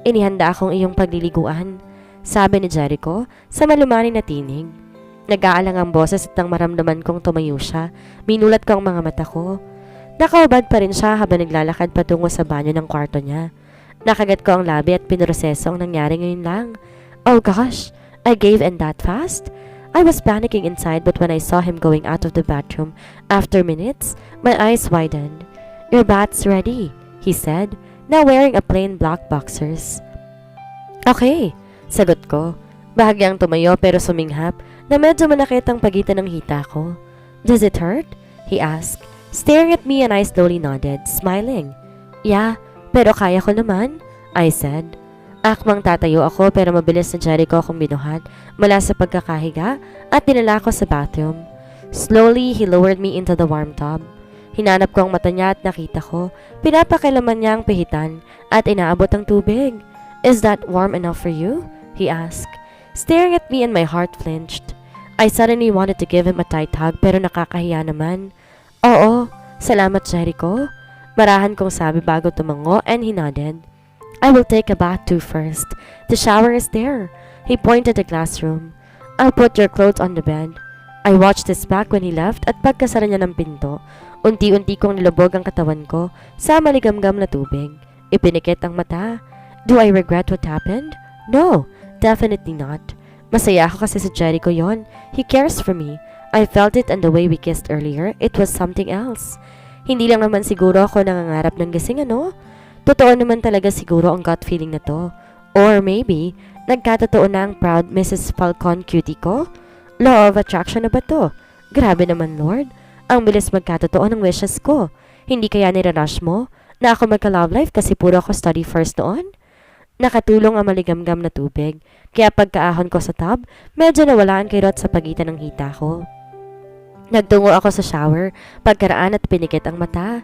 Inihanda akong iyong pagliliguan, sabi ni Jericho sa malumanay na tinig. Nag-aalang ang boses at nang maramdaman kong tumayo siya, minulat ko ang mga mata ko. Nakaubad pa rin siya habang naglalakad patungo sa banyo ng kwarto niya. Nakagat ko ang labi at pinroseso ang nangyari ngayon lang. Oh gosh, I gave in that fast? I was panicking inside, but when I saw him going out of the bathroom after minutes, my eyes widened. Your bath's ready, he said, now wearing a plain black boxers. Okay, sagot ko. Bahagyang tumayo pero suminghap na medyo manakit ang pagitan ng hita ko. Does it hurt? He asked, staring at me, and I slowly nodded, smiling. Yeah, pero kaya ko naman, I said. Akmang tatayo ako pero mabilis na Jericho akong binuhat mula sa pagkakahiga at dinala ko sa bathroom. Slowly, he lowered me into the warm tub. Hinanap ko ang mata niya at nakita ko, pinapakilaman niya ang pihitan at inaabot ang tubig. Is that warm enough for you? He asked, staring at me, and my heart flinched. I suddenly wanted to give him a tight hug pero nakakahiya naman. Oo, salamat Jericho. Marahan kong sabi bago tumango, and he nodded. I will take a bath too first. The shower is there. He pointed to the classroom. I'll put your clothes on the bed. I watched his back when he left at pagkasara niya ng pinto. Unti-unti kong nilubog ang katawan ko sa maligamgam na tubig. Ipinikit ang mata. Do I regret what happened? No, definitely not. Masaya ako kasi sa Jericho yon. He cares for me. I felt it, and the way we kissed earlier, it was something else. Hindi lang naman siguro ako nangangarap ng gising, ano? Totoo naman talaga siguro ang gut feeling na to. Or maybe, nagkatotoo na ang proud Mrs. Falcon cutie ko? Law of attraction na ba to? Grabe naman, Lord. Ang bilis magkatotoo ng wishes ko. Hindi kaya nirarush mo na ako magka-love life kasi puro ako study first noon? Nakatulong ang maligamgam na tubig, kaya pagkaahon ko sa tub, medyo nawala ang kirot sa pagitan ng hita ko. Nagtungo ako sa shower, pagkaraan at pinikit ang mata.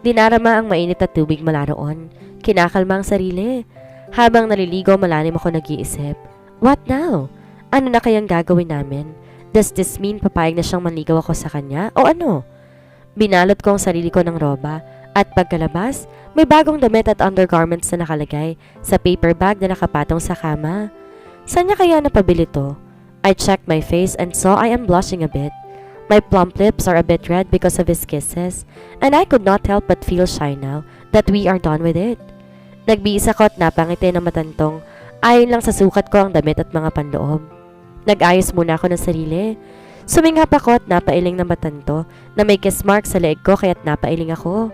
Dinarama ang mainit na tubig mula roon. Kinakalma ang sarili. Habang naliligo, malalim ako nag-iisip. What now? Ano na kayang gagawin namin? Does this mean papayag na siyang manligaw ako sa kanya? O ano? Binalot ko ang sarili ko ng roba at pagkalabas, may bagong damit at undergarments na nakalagay sa paper bag na nakapatong sa kama. Saan niya kaya napabili to? I checked my face and saw I am blushing a bit. My plump lips are a bit red because of his kisses, and I could not help but feel shy now that we are done with it. Nagbiisa ko at napangiti ng matantong, ayon lang sa sukat ko ang damit at mga panloob. Nag-ayos muna ako ng sarili. Suminghap ako at napailing ng matanto na may kiss mark sa leeg ko kaya't napailing ako.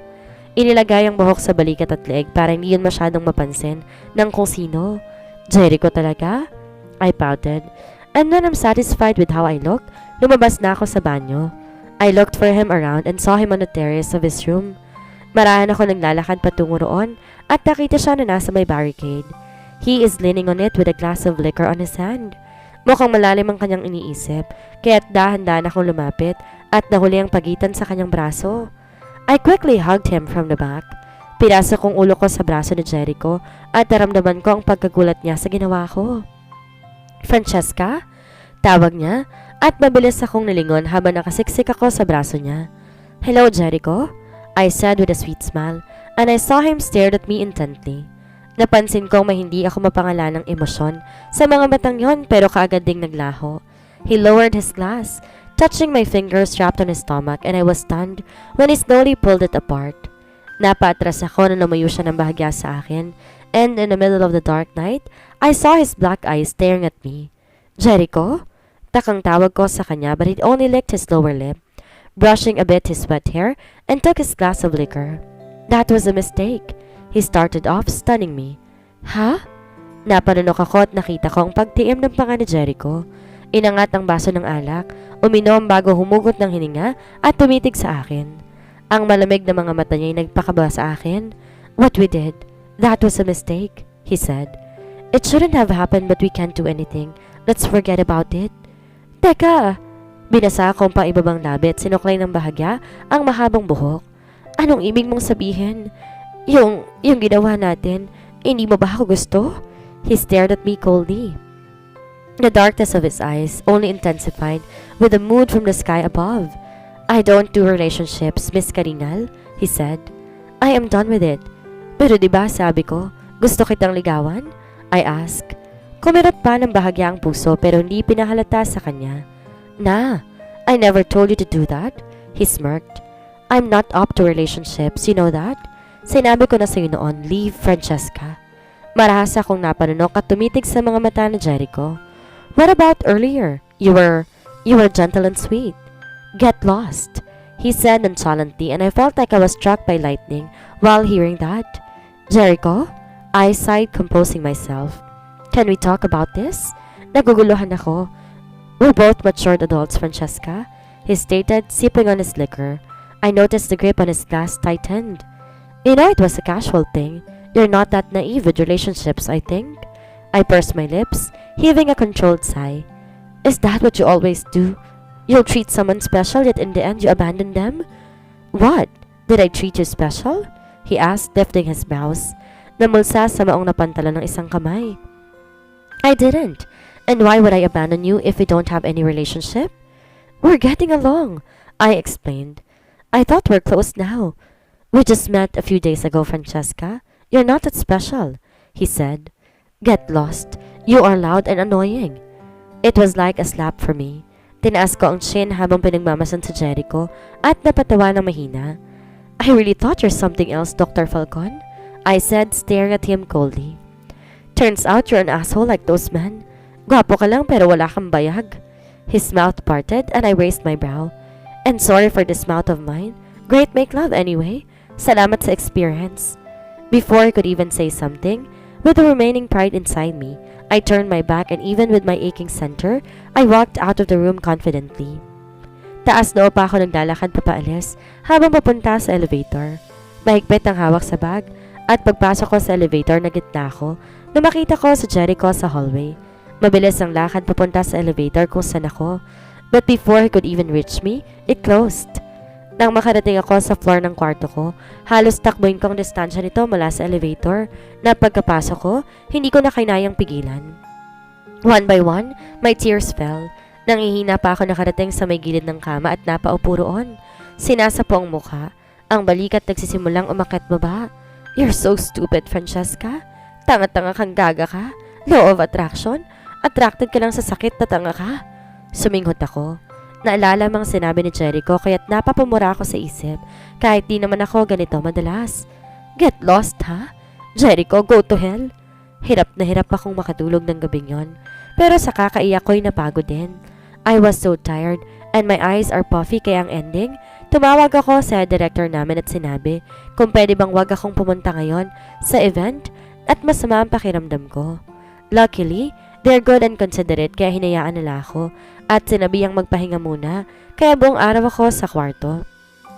Inilagay ang buhok sa balikat at leeg para hindi yun masyadong mapansin ng kung sino. Jericho talaga? I pouted. And when I'm satisfied with how I look, lumabas na ako sa banyo. I looked for him around and saw him on the terrace of his room. Marahan ako naglalakad patungo roon at nakita siya na nasa may barricade. He is leaning on it with a glass of liquor on his hand. Mukhang malalim ang kanyang iniisip, kaya't dahan-dahan akong lumapit at nahuli ang pagitan sa kanyang braso. I quickly hugged him from the back. Pinasok kong ulo ko sa braso ni Jericho at naramdaman ko ang pagkagulat niya sa ginawa ko. Francesca? Tawag niya at mabilis akong nilingon habang nakasiksik ako sa braso niya. Hello, Jericho? I said with a sweet smile, and I saw him stare at me intently. Napansin kong may hindi ako mapangalan ng emosyon sa mga matang yon pero kaagad ding naglaho. He lowered his glass, touching my fingers wrapped on his stomach, and I was stunned when he slowly pulled it apart. Napaatras ako na lumayo siya ng bahagya sa akin, and in the middle of the dark night, I saw his black eyes staring at me. Jericho? Takang tawag ko sa kanya but he only licked his lower lip, brushing a bit his wet hair, and took his glass of liquor. That was a mistake. He started off, stunning me. Ha? Napanunok ako at nakita ko ang pagtiim ng panga ni Jericho. Inangat ang baso ng alak, uminom bago humugot ng hininga at tumitig sa akin. Ang malamig na mga mata niya ay nagpakaba sa akin. What we did, that was a mistake, he said. It shouldn't have happened but we can't do anything. Let's forget about it. Teka! Binasa ko pa ibabang labi at sinuklay ng bahagya ang mahabang buhok. Anong ibig mong sabihin? Yung ginawa natin, hindi mo ba ako gusto? He stared at me coldly. The darkness of his eyes only intensified with the mood from the sky above. I don't do relationships, Miss Karinal, he said. I am done with it. Pero diba sabi ko, Gusto kitang ligawan? I asked. Kumirot pa ng bahagya ang puso pero hindi pinahalata sa kanya. Na, I never told you to do that. He smirked. I'm not up to relationships, you know that? Sinabi ko na sa'yo noon, leave Francesca. Marahas akong napanunok at tumitig sa mga mata ni Jericho. What about earlier? You were gentle and sweet. Get lost, he said nonchalantly, and I felt like I was struck by lightning while hearing that. Jericho? I sighed, composing myself. Can we talk about this? Naguguluhan ako. We're both matured adults, Francesca, he stated, sipping on his liquor. I noticed the grip on his glass tightened. You know, it was a casual thing. You're not that naive with relationships, I think. I pursed my lips, heaving a controlled sigh. Is that what you always do? You'll treat someone special, yet in the end you abandon them? What? Did I treat you special? He asked, lifting his brows. Namulsa sa maong napantala ng isang kamay. I didn't. And why would I abandon you if we don't have any relationship? We're getting along, I explained. I thought we're close now. We just met a few days ago, Francesca. You're not that special, he said. Get lost. You are loud and annoying. It was like a slap for me. Tinaas ko ang chin habang pinagmamasan sa Jericho at napatawa ng mahina. I really thought you're something else, Dr. Falcon, I said, staring at him coldly. Turns out you're an asshole like those men. Gwapo ka lang pero wala kang bayag. His mouth parted and I raised my brow. And sorry for this mouth of mine. Great make love anyway. Salamat sa experience. Before I could even say something, with the remaining pride inside me, I turned my back and even with my aching center, I walked out of the room confidently. Taas noo pa ako naglalakad papaalis habang papunta sa elevator. Mahigpit ang hawak sa bag at pagpasok ko sa elevator na gitna ko na makita ko si Jericho sa hallway. Mabilis ang lakad papunta sa elevator kung saan ako, but before he could even reach me, it closed. Nang makarating ako sa floor ng kwarto ko, halos takbuhin kong distansya nito mula sa elevator na pagkapasok ko, hindi ko na kainayang pigilan. One by one, my tears fell. Nangihina pa ako nakarating sa may gilid ng kama at napaupo roon. Sinasapo ang mukha. Ang balikat nagsisimulang umakyat baba. You're so stupid, Francesca. Tanga-tanga kang gaga ka. Law of attraction. Attracted ka lang sa sakit na tanga ka. Suminghot ako. Naalala mang sinabi ni Jericho kaya't napapamura ako sa isip kahit di naman ako ganito madalas. Get lost, ha? Jericho, go to hell. Hirap na hirap akong makatulog ng gabing yon. Pero sa kakaiyak ko'y napagod din. I was so tired and my eyes are puffy kaya ang ending, tumawag ako sa director namin at sinabi kung pwede bang wag akong pumunta ngayon sa event at masama ang pakiramdam ko. Luckily, they're good and considerate kaya hinayaan nila ako at sinabihang magpahinga muna kaya buong araw ako sa kwarto.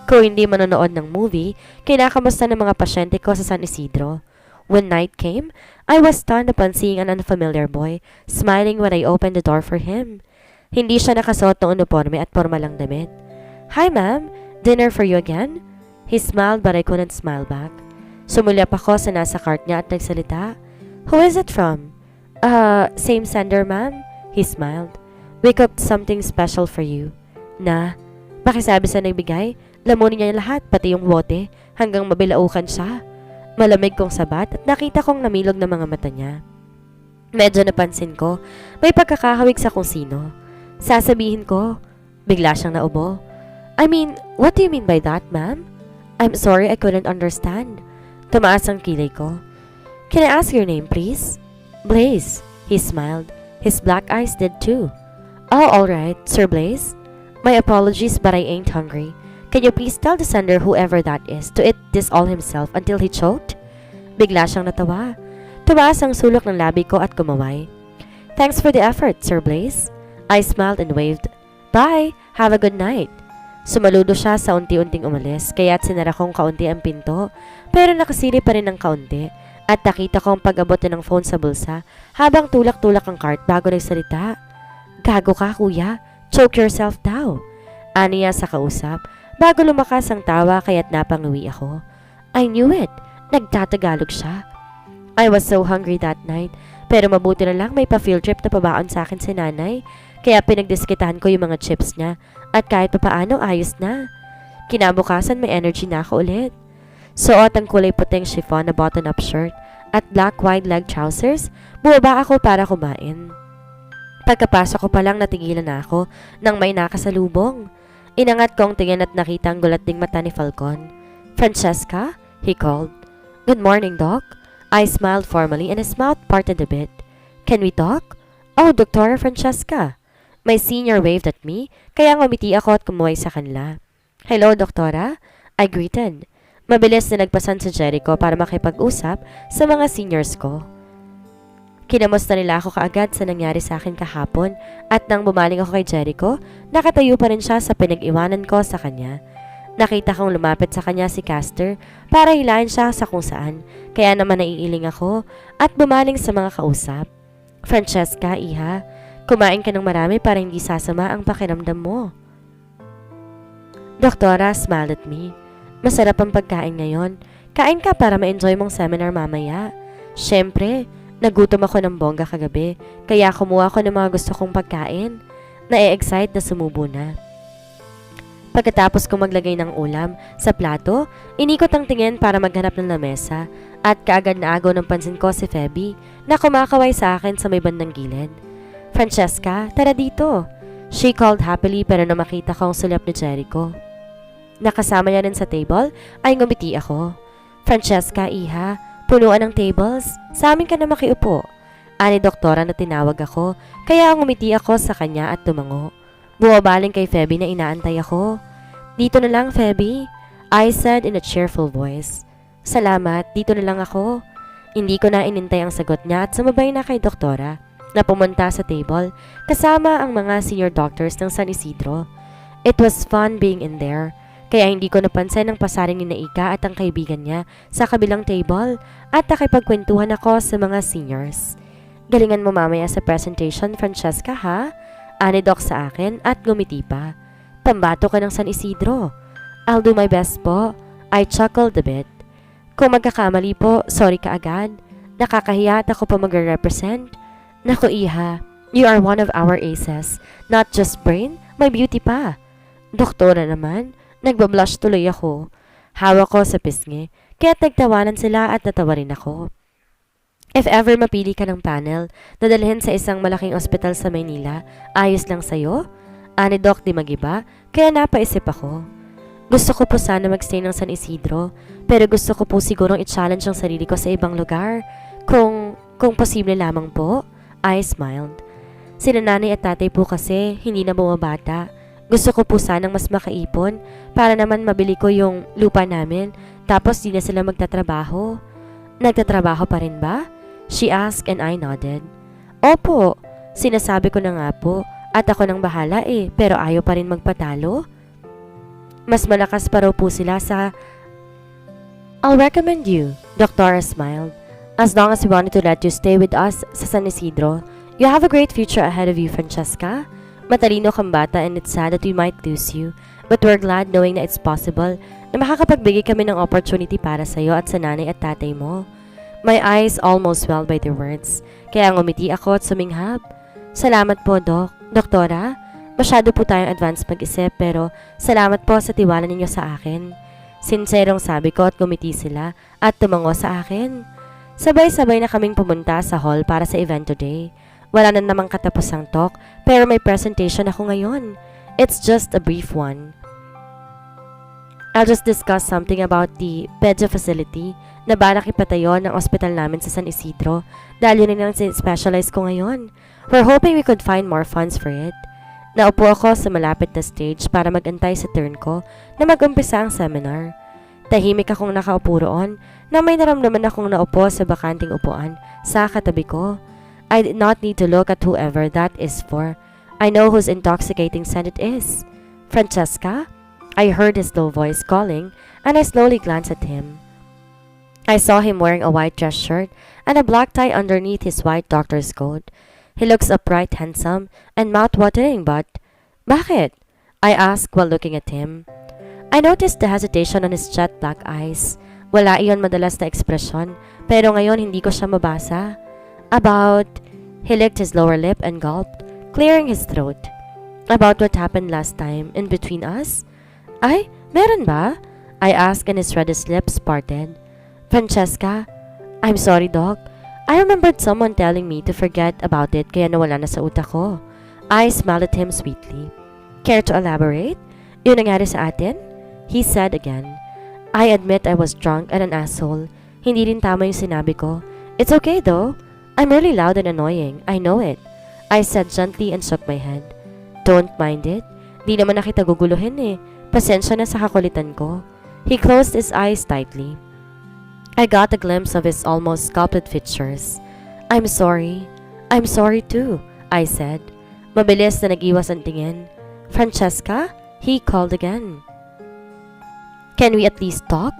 Kung hindi manonood ng movie, kinakamusta ng mga pasyente ko sa San Isidro. When night came, I was stunned upon seeing an unfamiliar boy smiling when I opened the door for him. Hindi siya nakasuot ng uniforme at pormalang damit. Hi ma'am, dinner for you again? He smiled but I couldn't smile back. Sumulyap ako sa nasa cart niya at nagsalita. Who is it from? Same sender ma'am? He smiled. We cooked something special for you. Na, pakisabi sa nagbigay, lamunin niya lahat pati yung bote hanggang mabilaukan siya. Malamig kong sabat at nakita kong namilog na mga mata niya. Medyo napansin ko, may pagkakahawig sa kung sino. Sasabihin ko, bigla siyang naubo. I mean, what do you mean by that, ma'am? I'm sorry I couldn't understand. Tumaas ang kilay ko. Can I ask your name, please? Blaze, he smiled. His black eyes did too. Oh, alright, Sir Blaze. My apologies but I ain't hungry. Can you please tell the sender whoever that is to eat this all himself until he choked? Bigla siyang natawa. Tumaas ang sulok ng labi ko at kumaway. Thanks for the effort, Sir Blaze. I smiled and waved. Bye! Have a good night. Sumaludo siya sa unti-unting umalis kaya't sinara kong kaunti ang pinto pero nakasili pa rin ng kaunti at nakita kong pag-abot ng phone sa bulsa habang tulak-tulak ang cart bago nagsalita. Gago ka, kuya. Choke yourself daw. Aniya sa kausap. Bago lumakas ang tawa kaya't napanguwi ako. I knew it. Nagtatagalog siya. I was so hungry that night. Pero mabuti na lang may pa-field trip na pabaon sa akin si nanay. Kaya pinagdiskitahan ko yung mga chips niya. At kahit papaano ayos na. Kinabukasan may energy na ako ulit. Suot ang kulay puting chiffon na button-up shirt. at black wide leg trousers, bumaba ako para kumain. Pagkapasok ko palang natigilan na ako nang may nakasalubong. Inangat kong tingin at nakita ang gulat ding mata ni Falcon. "Francesca?" he called. "Good morning, Doc." I smiled formally and his mouth parted a bit. "Can we talk?" "Oh, Dr. Francesca." My senior waved at me, kaya ngumiti ako at kumuhay sa kanila. "Hello, Doktora," I greeted. Mabilis na nagpasan si Jericho para makipag-usap sa mga seniors ko. Kinamusta nila ako kaagad sa nangyari sa akin kahapon at nang bumaling ako kay Jericho, nakatayo pa rin siya sa pinag-iwanan ko sa kanya. Nakita kong lumapit sa kanya si Caster para hilahin siya sa kung saan, kaya naman naiiling ako at bumaling sa mga kausap. "Francesca, iha, kumain ka ng marami para hindi sasama ang pakiramdam mo." Doktora smiled at me. "Masarap ang pagkain ngayon. Kain ka para ma-enjoy mong seminar mamaya." Siyempre, nagutom ako ng bongga kagabi, kaya kumuha ko ng mga gusto kong pagkain. Na-excite na sumubo na. Pagkatapos kong maglagay ng ulam sa plato, inikot ang tingin para maghanap ng lamesa at kaagad na agaw ng pansin ko si Feby na kumakaway sa akin sa may bandang gilid. "Francesca, tara dito." She called happily pero nang makita ko ang sulap ni Jericho. Nakasama niya rin sa table ay ngumiti ako. "Francesca, iha, punuan ng tables. Sa amin ka na makiupo." Ani doktora na tinawag ako, kaya ngumiti ako sa kanya at tumango. Bumabaling kay Feby na inaantay ako. "Dito na lang, Feby," I said in a cheerful voice. "Salamat, dito na lang ako." Hindi ko na inintay ang sagot niya at sumabay na kay doktora na pumunta sa table kasama ang mga senior doctors ng San Isidro. It was fun being in there. Kaya hindi ko napansin ang pasaring ni Naika at ang kaibigan niya sa kabilang table at nakipagkwentuhan ako sa mga seniors. "Galingan mo mamaya sa presentation, Francesca, ha?" Ani Doc sa akin at ngumiti pa. "Pambato ka ng San Isidro." "I'll do my best po." I chuckled a bit. "Kung magkakamali po, sorry ka agad. Nakakahiya at ako pa magre-represent." "Naku, iha, you are one of our aces. Not just brain, may beauty pa." "Doktora naman." Nagbablush tuloy ako. Hawak ko sa pisngi, kaya't nagtawanan sila at natawa rin ako. "If ever mapili ka ng panel na dalhin sa isang malaking ospital sa Maynila, ayos lang sa'yo?" Ani Doc di magiba, kaya napaisip ako. Gusto ko po sana magstay ng San Isidro, pero gusto ko po sigurong i-challenge ang sarili ko sa ibang lugar. Kung posible lamang po, I smiled. Sina nanay at tatay po kasi hindi na bumabata. Gusto ko po sanang mas makaipon para naman mabili ko yung lupa namin tapos di na sila magtatrabaho. "Nagtatrabaho pa rin ba?" she asked and I nodded. "Opo, sinasabi ko na nga po at ako nang bahala pero ayaw pa rin magpatalo." "Mas malakas pa raw po sila sa..." "I'll recommend you," Doktora smiled. "As long as we wanted to let you stay with us sa San Isidro, you have a great future ahead of you, Francesca. Matalino kang bata and it's sad that we might lose you, but we're glad knowing na it's possible na makakapagbigay kami ng opportunity para sa'yo at sa nanay at tatay mo." My eyes almost welled by their words, kaya ngumiti ako at suminghap. "Salamat po, Doktora. Masyado po tayong advanced mag-isip pero salamat po sa tiwala ninyo sa akin." Sinserong sabi ko at ngumiti sila at tumango sa akin. Sabay-sabay na kaming pumunta sa hall para sa event today. Wala na namang katapusang talk, pero may presentation ako ngayon. It's just a brief one. I'll just discuss something about the pedio facility na balak ipatayo ng ospital namin sa San Isidro dahil yun ang specialize ko ngayon. We're hoping we could find more funds for it. Naupo ako sa malapit na stage para magantay sa turn ko na mag-umpisa ang seminar. Tahimik akong nakaupo roon na may naramdaman akong naupo sa bakanting upuan sa katabi ko. I did not need to look at whoever that is for. I know whose intoxicating scent it is. "Francesca?" I heard his low voice calling, and I slowly glanced at him. I saw him wearing a white dress shirt and a black tie underneath his white doctor's coat. He looks upright, handsome, and mouth-watering, but... "Bakit?" I asked while looking at him. I noticed the hesitation on his jet black eyes. Wala iyon madalas na ekspresyon, pero ngayon hindi ko siya mabasa. He licked his lower lip and gulped, clearing his throat. "About what happened last time, in between us?" "Ay, meron ba?" I asked and his reddish lips parted. "Francesca, I'm sorry, Doc. I remembered someone telling me to forget about it kaya nawala na sa utak ko. I smiled at him sweetly. Care to elaborate? Yun nangyari sa atin? He said again. I admit I was drunk and an asshole. Hindi rin tama yung sinabi ko. It's okay though. I'm really loud and annoying. I know it. I said gently and shook my head. Don't mind it. Di naman na kita guguluhin eh. Pasensya na sa kakulitan ko. He closed his eyes tightly. I got a glimpse of his almost sculpted features. I'm sorry. I'm sorry too, I said. Mabilis na nag-iwas ang tingin. Francesca? He called again. Can we at least talk?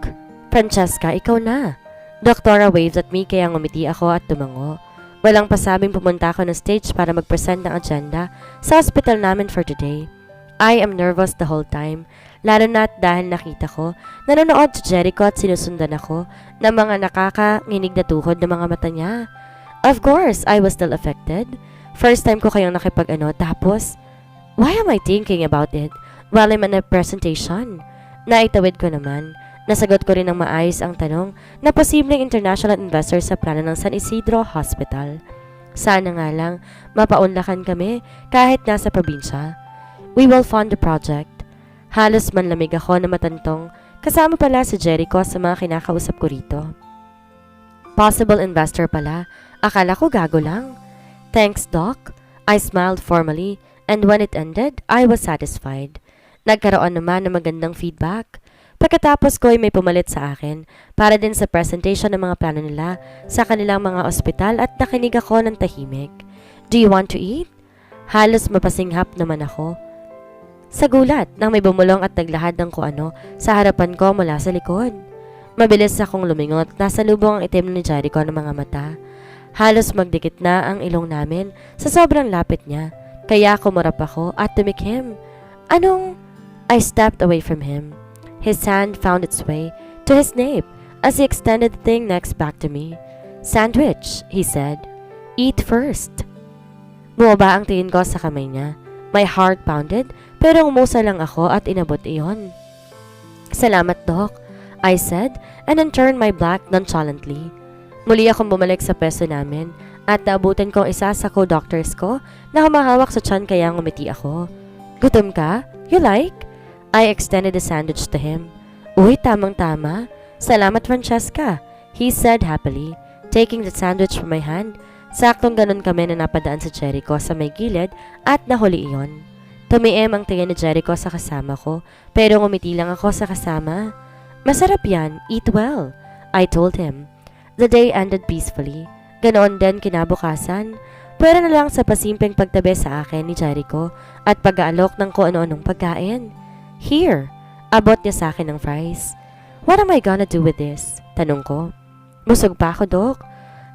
Francesca, ikaw na. Doktora waved at me kaya ngumiti ako at tumango. Walang pasabing pumunta ako ng stage para mag-present ng agenda sa hospital namin for today. I am nervous the whole time, lalo na dahil nakita ko, nanonood si Jericho at sinusundan ako ng mga nakakanginig na tuhod ng mga mata niya. Of course, I was still affected. First time ko kayong tapos, why am I thinking about it while I'm in a presentation? Naitawid ko naman. Nasagot ko rin ng maayos ang tanong na posibleng international investor sa plano ng San Isidro Hospital. Sana nga lang, mapaunlakan kami kahit nasa probinsya. We will fund the project. Halos manlamig ako na matantong kasama pala si Jericho sa mga kinakausap ko rito. Possible investor pala. Akala ko gago lang. Thanks, Doc. I smiled formally and when it ended, I was satisfied. Nagkaroon naman ng magandang feedback. Pagkatapos ko ay may pumalit sa akin para din sa presentation ng mga plano nila sa kanilang mga ospital at nakinig ako ng tahimik. Do you want to eat? Halos mapasinghap naman ako. Sa gulat nang may bumulong at naglahad ng ano sa harapan ko mula sa likod. Mabilis akong lumingot, nasa lubong ang itim ni Jericho ng mga mata. Halos magdikit na ang ilong namin sa sobrang lapit niya, kaya kumurap ako at tumikhim. Anong? I stepped away from him. His hand found its way to his nape as he extended the thing next back to me. Sandwich, he said. Eat first. Bumaba ang tingin ko sa kamay niya. My heart pounded, pero umusa lang ako at inabot iyon. Salamat, Doc, I said, and then turned my back nonchalantly. Muli akong bumalik sa peso namin at naabutan ko isa sa co-doctors ko na humahawak sa tiyan kaya ngumiti ako. Gutom ka? You like? I extended the sandwich to him. Uy, tamang-tama. Salamat, Francesca, he said happily, taking the sandwich from my hand. Saktong ganun kami na napadaan sa Jericho sa may gilid at nahuli iyon. Tumiim ang tingin ni Jericho sa kasama ko, pero ngumiti lang ako sa kasama. Masarap yan, eat well, I told him. The day ended peacefully. Ganoon din kinabukasan. Pwera na lang sa pasimpleng pagtabi sa akin ni Jericho at pag-aalok ng kung ano-anong pagkain. Here, abot niya sa akin ng fries. What am I gonna do with this? Tanong ko. Busog pa ako, Doc.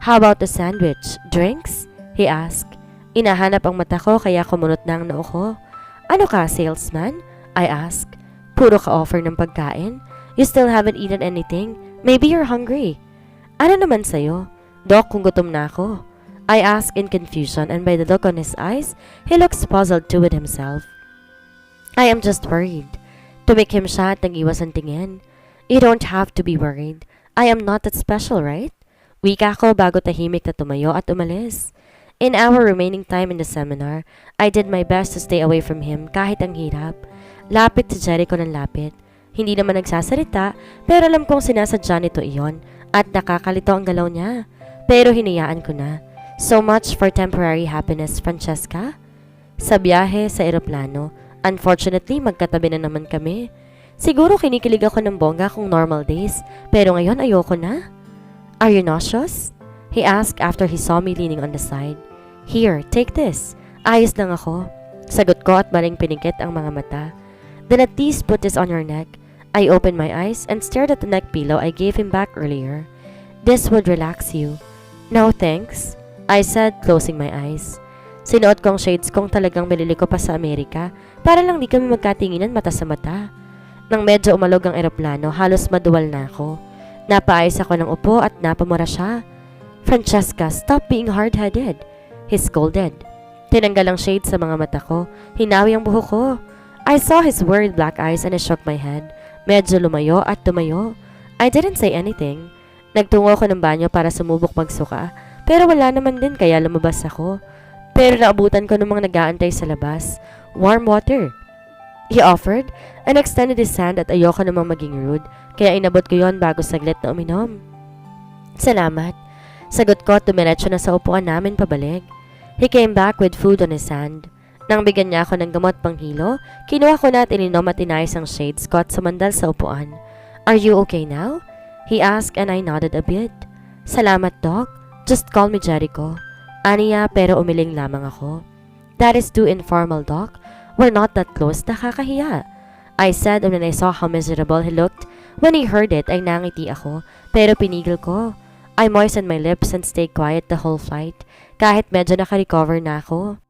How about the sandwich? Drinks? He asked. Inahanap ang mata ko kaya kumunot na ang noo ko. Ano ka, salesman? I asked. Puro ka offer ng pagkain? You still haven't eaten anything? Maybe you're hungry. Ano naman sa'yo? Doc, kung gutom na ako. I asked in confusion and by the look on his eyes, he looks puzzled too with himself. I am just worried. Tumikhim siya at nag-iwas ang tingin. You don't have to be worried. I am not that special, right? Wika ko bago tahimik na tumayo at umalis. In our remaining time in the seminar, I did my best to stay away from him kahit ang hirap. Lapit si Jericho ng lapit. Hindi naman nagsasalita, pero alam kong sinasadya nito iyon at nakakalito ang galaw niya. Pero hinayaan ko na. So much for temporary happiness, Francesca. Sa biyahe sa eroplano, unfortunately magkatabi na naman kami. Siguro kinikilig ako ng bongga kung normal days, pero ngayon ayoko na. Are you nauseous? He asked after he saw me leaning on the side. Here, take this. Ayos lang ako. Sagot ko at maling pinikit ang mga mata. Then at least put this on your neck. I opened my eyes and stared at the neck pillow I gave him back earlier. This would relax you. No thanks, I said, closing my eyes. Sinuot kong shades kong talagang bilili ko pa sa Amerika para lang di kami magkatinginan mata sa mata. Nang medyo umalog ang eroplano, halos maduwal na ako. Napaayos ako ng upo at napamura siya. Francesca, stop being hard-headed, he scolded. Tinanggal ang shades sa mga mata ko. Hinawi ang buhok ko. I saw his worried black eyes and I shook my head. Medyo lumayo at tumayo. I didn't say anything. Nagtungo ako ng banyo para sumubok magsuka, pero wala naman din kaya lumabas ako. Pero naabutan ko ng mga nag-aantay sa labas. Warm water, he offered, and extended his hand at ayoko namang maging rude, kaya inabot ko yon bago saglit na uminom. Salamat. Sagot ko at dumiretso na sa upuan namin pabalik. He came back with food on his hand. Nang bigyan niya ako ng gamot panghilo, kinuha ko na at ininom at inayos ang shades ko at sumandal sa upuan. Are you okay now? He asked and I nodded a bit. Salamat, Doc. Just call me Jericho. Aniya pero umiling lamang ako. That is too informal, Doc. We're not that close, nakakahiya. I said and when I saw how miserable he looked, when he heard it ay nangiti ako, pero pinigil ko. I moistened my lips and stayed quiet the whole flight, kahit medyo naka-recover na ako.